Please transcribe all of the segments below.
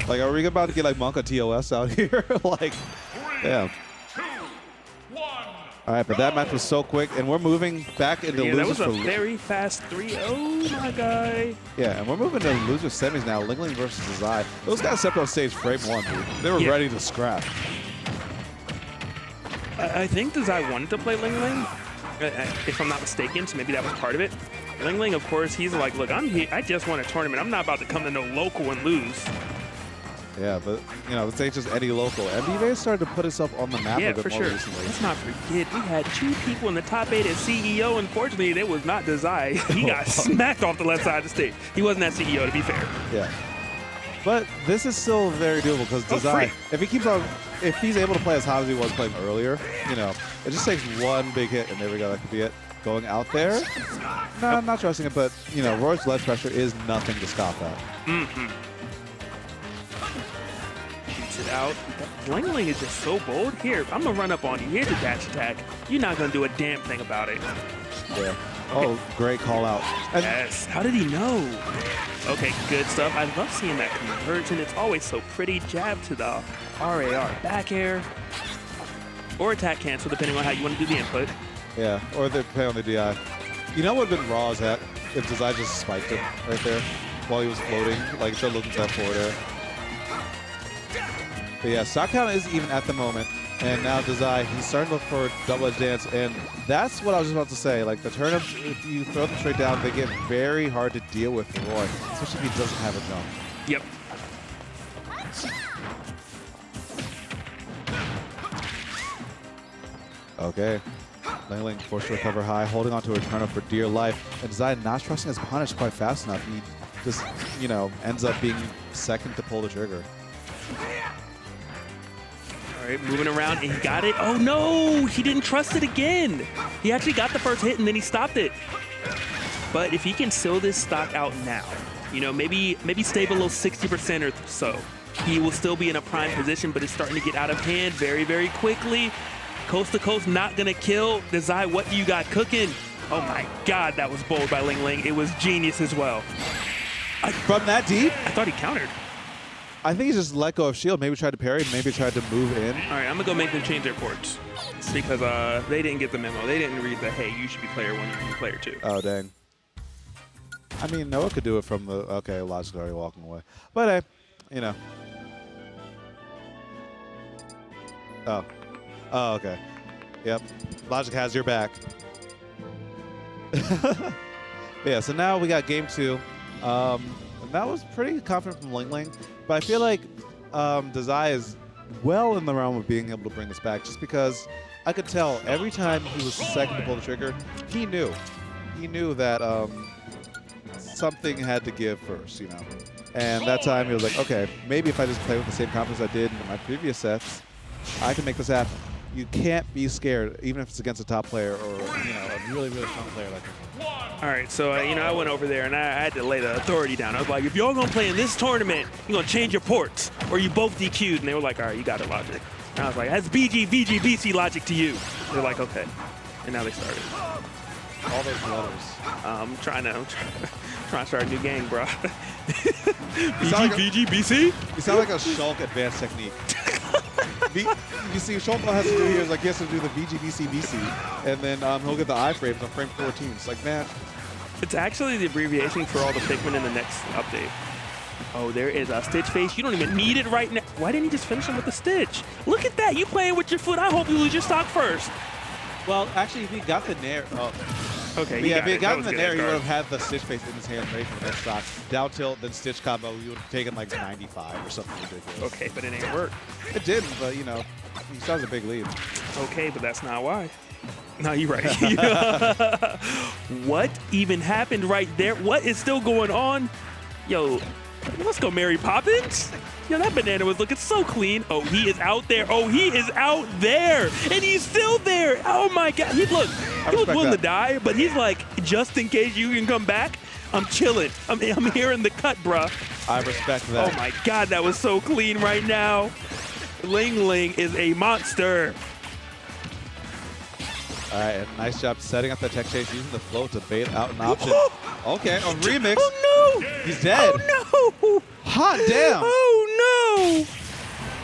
Like, are we about to get like Monka TOS out here? Like, damn. All right, but that match was so quick, and we're moving back into losers. That was a very fast 3-0, my guy. Yeah, and we're moving to loser semis now. LingLing versus Dazai. Those guys stepped on stage frame 1, dude. They were ready to scrap. I think Dazai wanted to play LingLing, if I'm not mistaken, so maybe that was part of it. LingLing, of course, he's like, look, I'm here. I just won a tournament. I'm not about to come to no local and lose. Yeah, but, you know, this ain't just any local. MDV started to put itself on the map a bit more recently. Let's not forget, we had 2 people in the top 8 at CEO. Unfortunately, it was not Desai. He got smacked off the left side of the stage. He wasn't at CEO, to be fair. Yeah. But this is still very doable because Desai, if he keeps on, if he's able to play as hot as he was playing earlier, you know, it just takes one big hit, and there we go. That could be it. Going out there, no, I'm not trusting it, but, you know, Roy's ledge pressure is nothing to scoff at. It out. LingLing is just so bold. Here, I'm gonna run up on you. Here's a dash attack. You're not gonna do a damn thing about it. Yeah. Oh, great call out. And yes. How did he know? Okay, good stuff. I love seeing that conversion. It's always so pretty. Jab to the RAR back air. Or attack cancel, depending on how you want to do the input. Yeah, or they play on the DI. You know what would have been raw as heck if Desai just spiked him right there while he was floating, like still looking to that forward air. But yeah, stock count is even at the moment, and now Dazai, he's starting to look for double-edged dance, and that's what I was just about to say. Like, the turnips, if you throw them straight down, they get very hard to deal with for Roy, especially if he doesn't have a jump. Yep. Okay. LingLing forced to recover high, holding on to a turnip for dear life, and Dazai not trusting his punish quite fast enough. He just, you know, ends up being second to pull the trigger. All right, moving around, and he got it. Oh, no, he didn't trust it again. He actually got the first hit, and then he stopped it. But if he can seal this stock out now, you know, maybe stay below 60% or so, he will still be in a prime position, but it's starting to get out of hand very, very quickly. Coast to coast, not going to kill. Desai, what do you got cooking? Oh, my God, that was bold by LingLing. It was genius as well. From that deep? I thought he countered. I think he just let go of shield, maybe tried to parry, maybe tried to move in. All right, I'm going to go make them change their ports because they didn't get the memo. They didn't read the, hey, you should be player 1, you should be player 2. Oh, dang. I mean, Noah could do it from the, okay, Logic's already walking away. But, hey, you know. Oh. Oh, okay. Yep. Logic has your back. But yeah, so now we got game 2. And that was pretty confident from LingLing. But I feel like Dazai is well in the realm of being able to bring this back just because I could tell every time he was second to pull the trigger, he knew. He knew that something had to give first, you know. And that time he was like, okay, maybe if I just play with the same confidence I did in my previous sets, I can make this happen. You can't be scared, even if it's against a top player or, you know, a really, really strong player like him. All right, so, you know, I went over there and I had to lay the authority down. I was like, if y'all gonna play in this tournament, you're gonna change your ports or you both DQ'd. And they were like, all right, you got it, Logic. And I was like, that's BG, VG, BC Logic to you. They're like, okay. And now they started. All those letters. I'm trying to start a new gang, bro. BG, like VG, BC? You sound like a Shulk advanced technique. You see, Shulk has to do here is like he has to do the VGBC, and then he'll get the iframes on frame 14. It's like, man. It's actually the abbreviation for all the Pikmin in the next update. Oh, there is a Stitch face. You don't even need it right now. Why didn't he just finish him with the Stitch? Look at that. You playing with your foot. I hope you lose your stock first. Well, actually, if he got the Nair. Oh. Okay, Yeah, if he had gotten the Nair, he would have had the Stitch face in his hand ready for the next stock. Down tilt, then Stitch combo, you would have taken like 95 or something ridiculous. Okay, but it ain't work. It didn't, but you know, he still has a big lead. Okay, but that's not why. No, you're right. What even happened right there? What is still going on? Yo, let's go Mary Poppins. Yo, that banana was looking so clean. Oh, he is out there. Oh, he is out there. And he's still there. Oh, my God. He was willing to die, but he's like, just in case you can come back, I'm chilling. I'm here in the cut, bruh. I respect that. Oh, my God. That was so clean right now. LingLing is a monster. All right, and nice job setting up the tech chase, using the float to bait out an option. Okay, a remix. Oh, no. He's dead. Oh, no. Hot damn! Oh, no!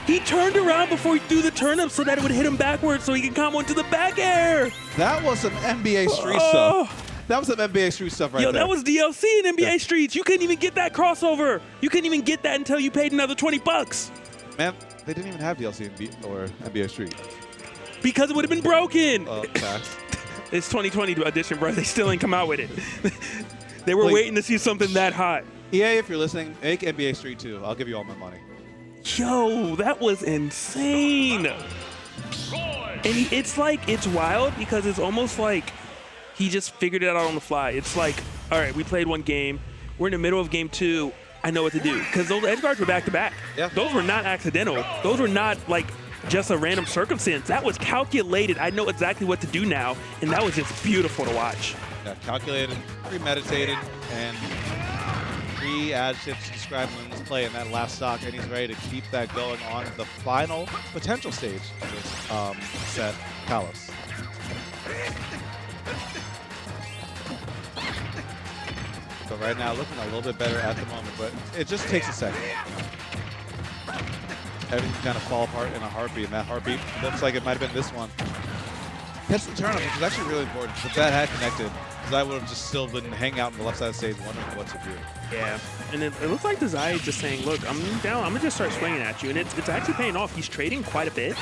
He turned around before he threw the turnip so that it would hit him backwards so he can combo into the back air. That was some NBA Street stuff. That was some NBA Street stuff right there. Yo, that was DLC in NBA Streets. You couldn't even get that crossover. You couldn't even get that until you paid another $20. Man, they didn't even have DLC in or NBA Street. Because it would have been broken. Okay. It's 2020 edition, bro. They still ain't come out with it. They were waiting to see something that hot. EA, if you're listening, make NBA Street 2. I'll give you all my money. Yo, that was insane. And it's like, it's wild because it's almost like he just figured it out on the fly. It's like, all right, we played one game. We're in the middle of game 2. I know what to do. Because those edge guards were back-to-back. Yeah. Those were not accidental. Those were not like just a random circumstance. That was calculated. I know exactly what to do now. And that was just beautiful to watch. Yeah, calculated, premeditated, and 3 adjectives to describe Ling's play in that last stock, and he's ready to keep that going on the final potential stage of this set, Kalos. So right now, looking a little bit better at the moment, but it just takes a second. Everything kind of fall apart in a heartbeat, and that heartbeat looks like it might have been this one. Catch the turnip, which is actually really important. If that had connected, because I would have just still been hanging out on the left side of the stage wondering what to do. Yeah, and it looks like Dazai is just saying, look, I'm down. I'm going to just start swinging at you. And it's actually paying off. He's trading quite a bit.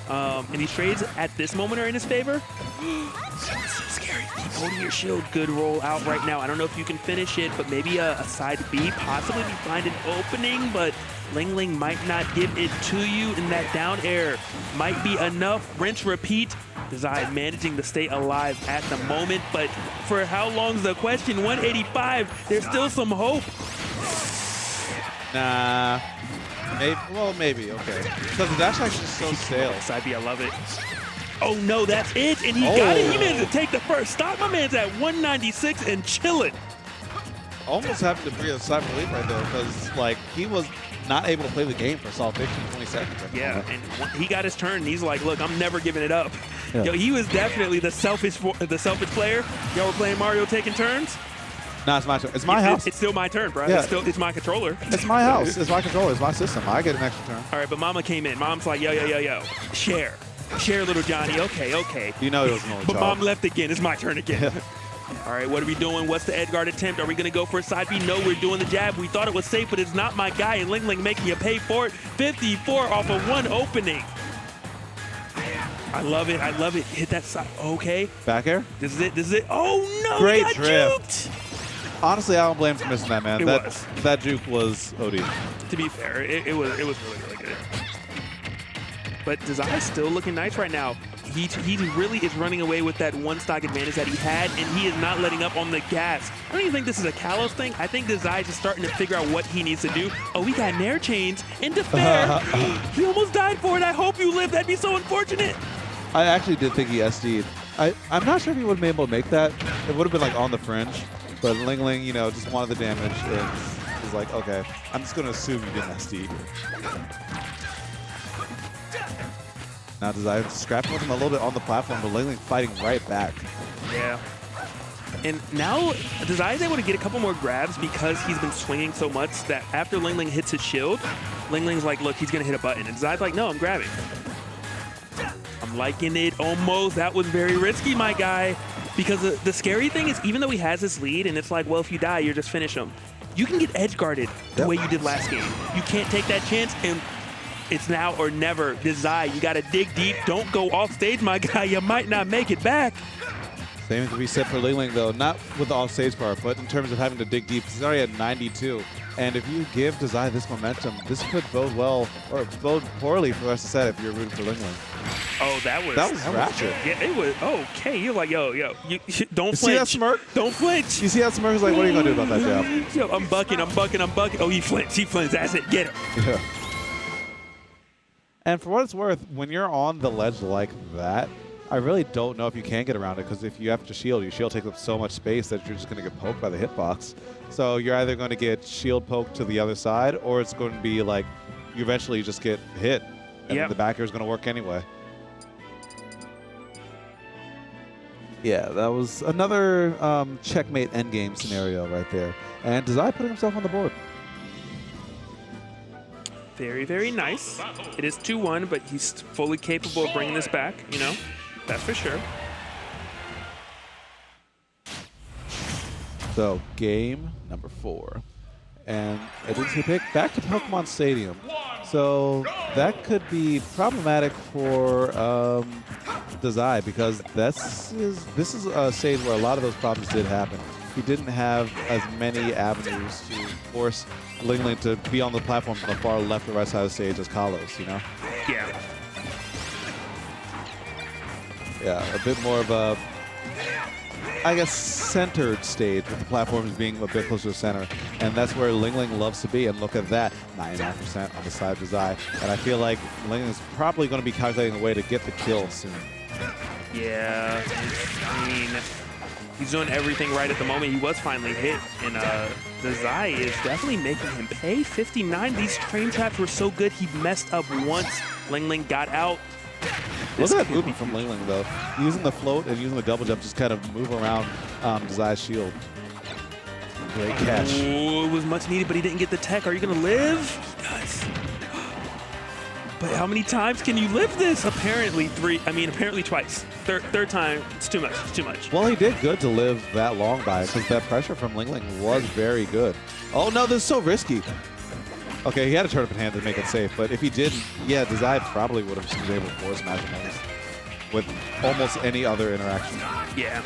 And these trades at this moment are in his favor. So scary. Keep holding your shield. Good roll out right now. I don't know if you can finish it, but maybe a side B. Possibly we find an opening, but LingLing might not give it to you. And that down air might be enough. Rinse, repeat. Desai managing to stay alive at the moment, but for how long's the question? 185, there's still some hope. Nah, maybe, well, maybe, okay. Because the dash action is so stale. Side I love it. Oh no, that's it, and he got it. He managed to take the first stop. My man's at 196 and chilling. Almost having to breathe a sigh of relief right there, because like he was not able to play the game for a solid 15, 20 seconds. Yeah, and he got his turn, and he's like, look, I'm never giving it up. Yeah. Yo, he was definitely the selfish player. Y'all were playing Mario taking turns? Nah, it's my turn. It's my house. It's still my turn, bro. Yeah. It's my controller. It's my house. It's my controller. It's my system. I get an extra turn. All right, but Mama came in. Mom's like, yo. Share, little Johnny. Okay. You know it was an only But child. Mom left again. It's my turn again. Yeah. All right, what are we doing? What's the edge guard attempt? Are we going to go for a side B? No, we're doing the jab. We thought it was safe, but it's not my guy. And LingLing making you pay for it. 54 off of one opening. I love it. Hit that side. Okay. Back air? This is it. Oh, no. Great he got drift. juked. Honestly, I don't blame him for missing that, man. That juke was OD. To be fair, it was really good. But Desai's still looking nice right now. He really is running away with that one stock advantage that he had, and he is not letting up on the gas. I don't even think this is a Kalos thing. I think Desai is just starting to figure out what he needs to do. Oh, we got Nair chains into fair. He almost died for it. I hope you live. That'd be so unfortunate. I actually did think he SD'd. I'm not sure if he would have been able to make that. It would have been like on the fringe. But LingLing, you know, just wanted the damage. And was like, okay, I'm just going to assume you didn't SD. Now Desai scrapping with him a little bit on the platform, but LingLing fighting right back. Yeah. And now Desai is able to get a couple more grabs because he's been swinging so much that after LingLing hits his shield, LingLing's like, look, he's going to hit a button. And Desai's like, no, I'm grabbing. I'm liking it almost. That was very risky, my guy. Because the scary thing is, even though he has this lead, and it's like, well, if you die, you're just finish him. You can get edge guarded the way you did last game. You can't take that chance, and it's now or never. Desai, you got to dig deep. Don't go off stage, my guy. You might not make it back. Same can be said for LingLing, though. Not with the off-stage part, but in terms of having to dig deep. He's already at 92. And if you give Desai this momentum, this could bode well, or bode poorly for the rest of the set if you're rooting for LingLing. Oh, that was ratchet. Yeah, it was okay. You're like, yo, you don't flinch. See that smirk? Don't flinch. You see that smirk? He's like, what are you going to do about that jab? Yo, I'm bucking. Oh, he flinched. That's it. Get him. Yeah. And for what it's worth, when you're on the ledge like that, I really don't know if you can get around it, because if you have to shield, your shield takes up so much space that you're just going to get poked by the hitbox. So you're either going to get shield poked to the other side, or it's going to be like you eventually just get hit, and then the back air is going to work anyway. Yeah, that was another checkmate endgame scenario right there. And Dazai putting himself on the board. Very, very nice. It is 2-1, but he's fully capable of bringing this back, you know? That's for sure. So, game number 4. And I did see pick back to Pokemon Stadium. So that could be problematic for Dazai, because this is a stage where a lot of those problems did happen. He didn't have as many avenues to force LingLing to be on the platform from the far left or right side of the stage as Kalos, you know? Yeah. Yeah, a bit more of a, I guess, centered stage, with the platforms being a bit closer to the center. And that's where LingLing loves to be. And look at that, 99% on the side of Desai. And I feel like LingLing is probably going to be calculating a way to get the kill soon. Yeah, I mean, he's doing everything right at the moment. He was finally hit, and Dazai is definitely making him pay. 59, these train traps were so good, he messed up once. LingLing got out. Look at that movement from LingLing, though. Using the float and using the double jump, just kind of move around Dazai's shield. Great catch. Ooh, it was much needed, but he didn't get the tech. Are you going to live? He does. But how many times can you live this? Apparently apparently twice. Third time, it's too much. It's too much. Well, he did good to live that long by it, because that pressure from LingLing was very good. Oh, no, this is so risky. Okay, he had a turn up in hand to make it safe, but if he didn't, yeah, Dazai probably would have just been able to force Magic Moves with almost any other interaction. Yeah.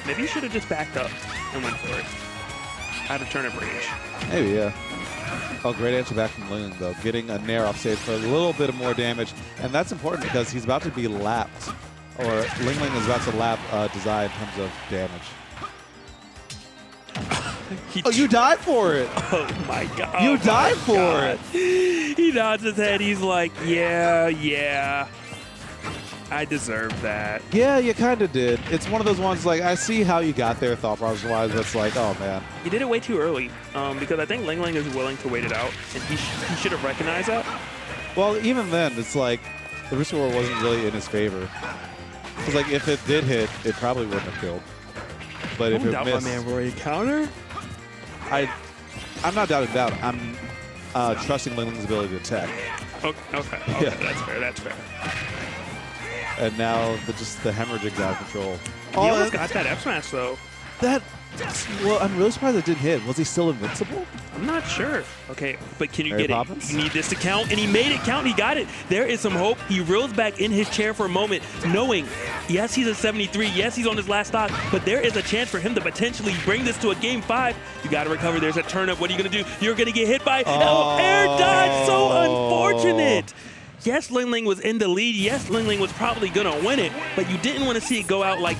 Maybe he should have just backed up and went for it. Out of turnip range. Maybe, yeah. Oh, great answer back from LingLing, though. Getting a Nair off stage for a little bit of more damage. And that's important because he's about to be lapped. Or LingLing is about to lap Dazai in terms of damage. Oh, you died for it! Oh my god. You died for it! He nods his head. He's like, yeah. I deserve that. Yeah, you kind of did. It's one of those ones, like, I see how you got there thought process-wise, but it's like, oh, man. He did it way too early because I think LingLing is willing to wait it out, and he should have recognized that. Well, even then, it's like, the risk reward wasn't really in his favor. Because, like, if it did hit, it probably wouldn't have killed. But if it doubt missed... my man Roy counter. I'm not doubting that. I'm trusting LingLing's ability to attack. Okay. Yeah. That's fair. And now just the hemorrhaging's out of control. He almost got that F smash though. Well, I'm really surprised it didn't hit. Was he still invincible? I'm not sure. Okay, but can you Mary get Poppins? it? You need this to count, and he made it count. He got it. There is some hope. He reels back in his chair for a moment, knowing, yes, he's a 73. Yes, he's on his last stock, but there is a chance for him to potentially bring this to a game 5. You got to recover. There's a turnip. What are you going to do? You're going to get hit by air dodge. So unfortunate. Yes, LingLing was in the lead. Yes, LingLing was probably going to win it, but you didn't want to see it go out like that.